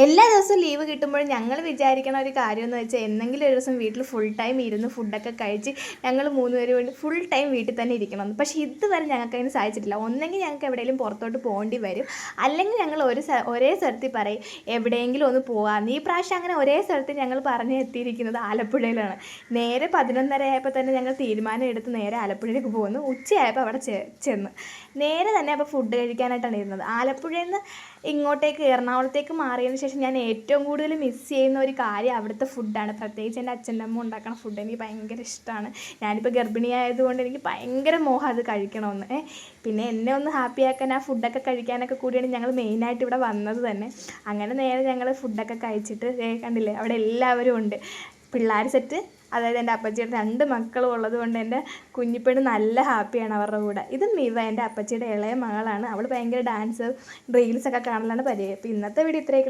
എല്ലാ ദിവസവും ലീവ് കിട്ടുമ്പോഴും ഞങ്ങൾ വിചാരിക്കണ ഒരു കാര്യമെന്ന് വെച്ചാൽ എന്തെങ്കിലും ഒരു ദിവസം വീട്ടിൽ ഫുൾ ടൈം ഇരുന്ന് ഫുഡൊക്കെ കഴിച്ച് ഞങ്ങൾ 3 പേരും വേണ്ടി ഫുൾ ടൈം വീട്ടിൽ തന്നെ ഇരിക്കണമെന്ന്. പക്ഷേ ഇതുവരെ ഞങ്ങൾക്ക് അതിന് സാധിച്ചിട്ടില്ല. ഒന്നെങ്കിൽ ഞങ്ങൾക്ക് എവിടെയെങ്കിലും പുറത്തോട്ട് പോകേണ്ടി വരും, അല്ലെങ്കിൽ ഞങ്ങൾ ഒരേ സ്ഥലത്തിൽ പറയും എവിടെയെങ്കിലും ഒന്ന് പോകാമെന്ന്. ഈ പ്രാവശ്യം അങ്ങനെ ഒരേ സ്ഥലത്ത് ഞങ്ങൾ പറഞ്ഞ് എത്തിയിരിക്കുന്നത് ആലപ്പുഴയിലാണ്. നേരെ 11:30 ആയപ്പോൾ തന്നെ ഞങ്ങൾ തീരുമാനം എടുത്ത് നേരെ ആലപ്പുഴയിലേക്ക് പോകുന്നു. ഉച്ചയായപ്പോൾ അവിടെ ചെന്ന് നേരെ തന്നെ അപ്പോൾ ഫുഡ് കഴിക്കാനായിട്ടാണ് ഇരുന്നത്. ആലപ്പുഴയിൽ നിന്ന് ഇങ്ങോട്ടേക്ക് എറണാകുളത്തേക്ക് മാറിയതിന് ശേഷം ഞാൻ ഏറ്റവും കൂടുതൽ മിസ് ചെയ്യുന്ന ഒരു കാര്യം അവിടുത്തെ ഫുഡാണ്. പ്രത്യേകിച്ച് എൻ്റെ അച്ഛൻ്റെ അമ്മ ഉണ്ടാക്കുന്ന ഫുഡ് എനിക്ക് ഭയങ്കര ഇഷ്ടമാണ്. ഞാനിപ്പോൾ ഗർഭിണിയായതുകൊണ്ട് എനിക്ക് ഭയങ്കര മോഹം അത് കഴിക്കണമെന്ന്. പിന്നെ എന്നെ ഒന്ന് ഹാപ്പിയാക്കാൻ ആ ഫുഡൊക്കെ കഴിക്കാനൊക്കെ കൂടിയാണ് ഞങ്ങൾ മെയിനായിട്ട് ഇവിടെ വന്നത് തന്നെ. അങ്ങനെ നേരെ ഞങ്ങൾ ഫുഡൊക്കെ കഴിച്ചിട്ട് കണ്ടില്ലേ അവിടെ എല്ലാവരും ഉണ്ട്. പിള്ളേർ സെറ്റ്, അതായത് എൻ്റെ അപ്പച്ചിയുടെ 2 മക്കളും ഉള്ളത് കൊണ്ട് എൻ്റെ കുഞ്ഞിപ്പെണ്ണ് നല്ല ഹാപ്പിയാണ് അവരുടെ കൂടെ. ഇത് മിവ, എൻ്റെ അപ്പച്ചിയുടെ ഇളയ മകളാണ്. അവൾ ഭയങ്കര ഡാൻസ് റീൽസൊക്കെ കാണലാണ് പരിചയം. അപ്പോൾ ഇന്നത്തെ വീഡിയോ ഇത്രയൊക്കെ.